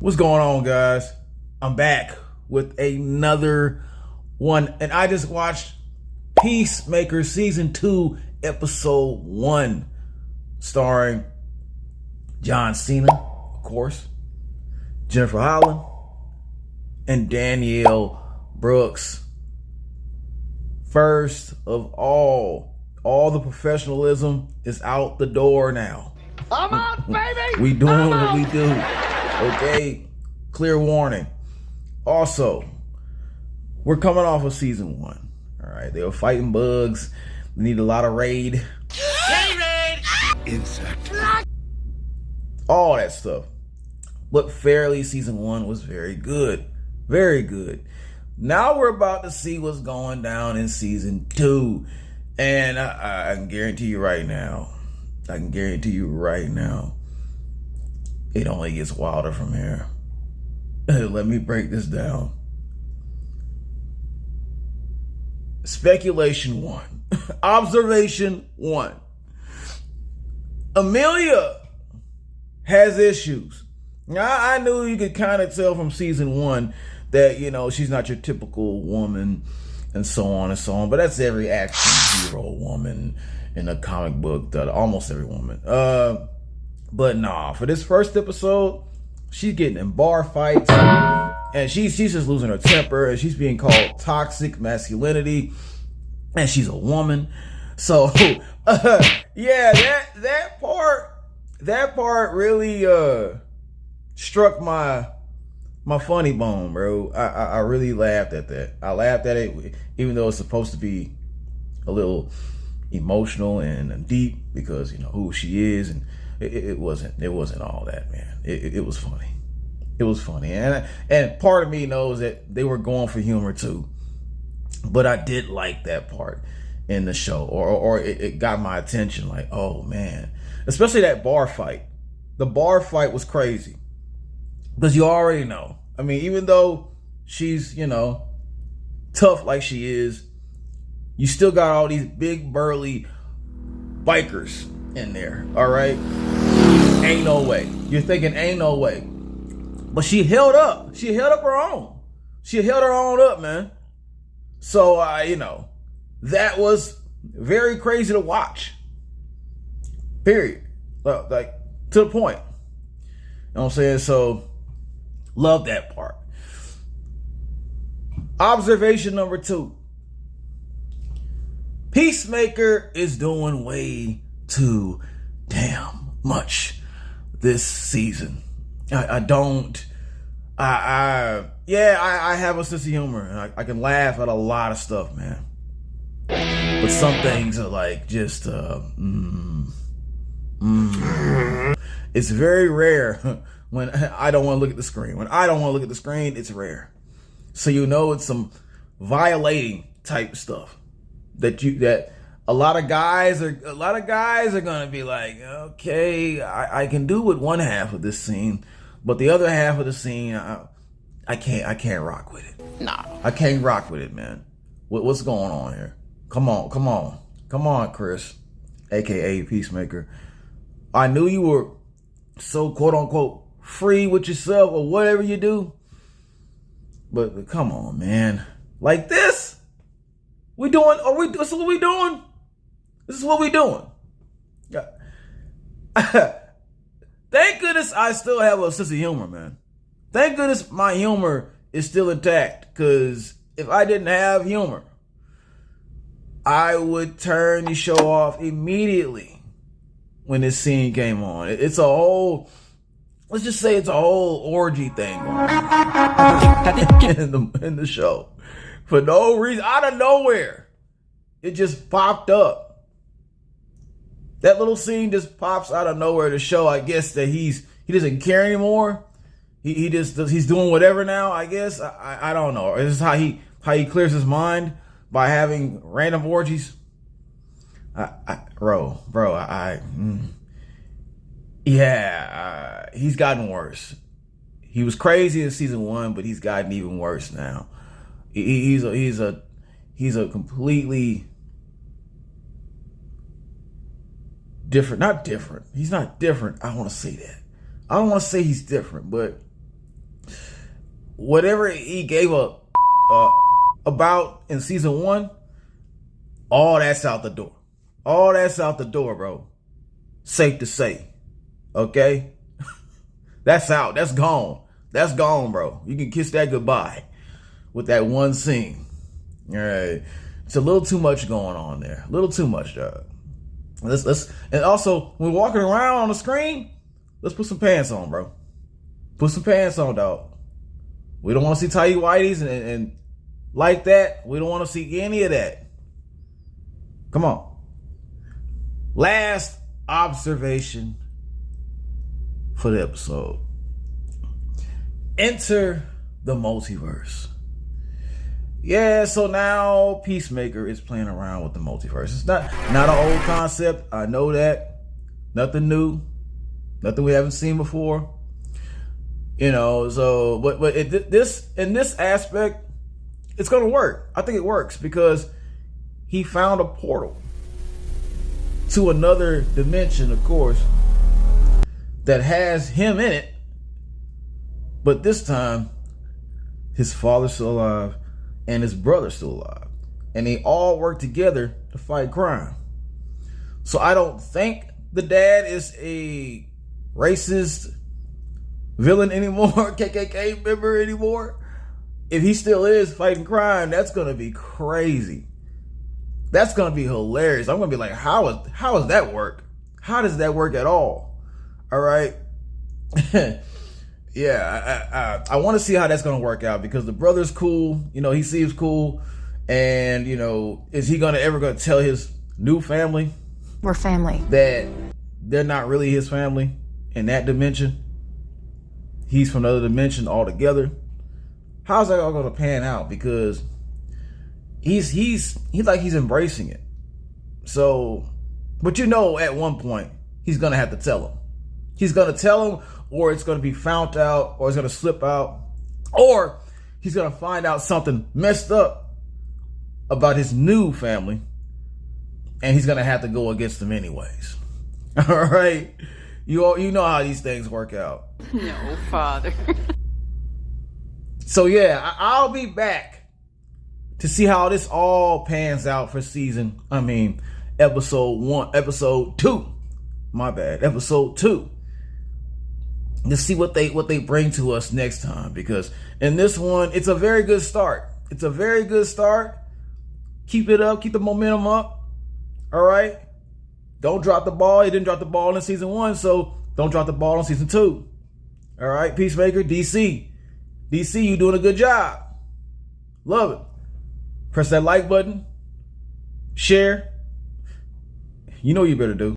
What's going on, guys? I'm back with another one, and I just watched Peacemaker Season 2, Episode 1, starring John Cena, of course, Jennifer Holland, and Danielle Brooks. First of all the professionalism is out the door now. I'm out, baby! We doing what we do. Okay? Clear warning. Also, we're coming off of season 1. Alright, they were fighting bugs. They need a lot of raid. Insect. All that stuff. But fairly, season 1 was very good. Very good. Now we're about to see what's going down in season 2. And I can guarantee you right now, it only gets wilder from here. Let me break this down. Speculation 1. Observation 1. Amelia has issues. Now, I knew you could kind of tell from season 1 that, you know, she's not your typical woman and so on and so on. But that's every action hero woman in a comic book, almost every woman. But nah, for this first episode, she's getting in bar fights, and she's just losing her temper, and she's being called toxic masculinity, and she's a woman. So, yeah, that part really struck my funny bone, bro. I really laughed at that. I laughed at it, even though it's supposed to be a little emotional and deep because, you know, who she is, and it wasn't all that, man. It was funny. It was funny, and part of me knows that they were going for humor too, but I did like that part in the show, or it got my attention. Like, oh man, especially that bar fight. The bar fight was crazy because you already know. I mean, even though she's, you know, tough like she is, you still got all these big burly bikers in there. All right, ain't no way. You're thinking ain't no way, but she held up. She held up her own. She held her own up, man. So you know, that was very crazy to watch. Period. Like, to the point. You know what I'm saying? So, love that part. Observation number 2. Peacemaker is doing way too damn much this season. I have a sense of humor. I can laugh at a lot of stuff, man. But some things are like just it's very rare when I don't want to look at the screen. When I don't want to look at the screen, it's rare. So you know it's some violating type stuff that a lot of guys are gonna be like, okay, I can do with one half of this scene, but the other half of the scene, I can't rock with it. No, I can't rock with it, man. What's going on here? Come on, Chris, aka Peacemaker. I knew you were so quote unquote free with yourself or whatever you do, but come on, man. Like this, this is what we doing? This is what we doing. Thank goodness I still have a sense of humor, man. Thank goodness my humor is still intact, because if I didn't have humor, I would turn the show off immediately when this scene came on. It's a whole, let's just say it's a whole orgy thing going on in the show. For no reason, out of nowhere, it just popped up. That little scene just pops out of nowhere to show, I guess, that he doesn't care anymore. He's doing whatever now, I guess. I don't know. This is how he clears his mind, by having random orgies. He's gotten worse. He was crazy in season 1, but he's gotten even worse now. He's a completely different, not different. He's not different. I don't want to say that. I don't want to say he's different, but whatever he gave up about in season 1, all that's out the door. All that's out the door, bro. Safe to say. Okay? That's out. That's gone. That's gone, bro. You can kiss that goodbye with that one scene. All right. It's a little too much going on there. A little too much, dog. And also, when we're walking around on the screen, let's put some pants on, bro. Put some pants on, dog. We don't want to see tighty whities and like that. We don't want to see any of that. Come on. Last observation for the episode. Enter the multiverse. Yeah, so now Peacemaker is playing around with the multiverse. It's not an old concept. I know that. Nothing new. Nothing we haven't seen before. You know, so but in this aspect, it's gonna work. I think it works because he found a portal to another dimension, of course, that has him in it. But this time, his father's still alive and his brother's still alive. And they all work together to fight crime. So I don't think the dad is a racist villain anymore, KKK member anymore. If he still is fighting crime, that's going to be crazy. That's going to be hilarious. I'm going to be like, how does that work? How does that work at all? All right. Yeah, I want to see how that's going to work out because the brother's cool. You know, he seems cool. And, you know, is he ever going to tell his new family? We're family. That they're not really his family in that dimension? He's from another dimension altogether. How's that all going to pan out? Because he's embracing it. So, but you know, at one point, he's going to have to tell him. He's going to tell him, or it's going to be found out, or it's going to slip out, or he's going to find out something messed up about his new family, and he's going to have to go against them anyways. All right? You know how these things work out. No, Father. So yeah, I'll be back to see how this all pans out for episode 2. My bad, episode 2. To see what they bring to us next time, because in this one, it's a very good start. It's a very good start. Keep it up, keep the momentum up. All right. Don't drop the ball. You didn't drop the ball in season 1, so don't drop the ball in season 2. All right, Peacemaker, DC, you doing a good job. Love it. Press that like button. Share. You know what you better do.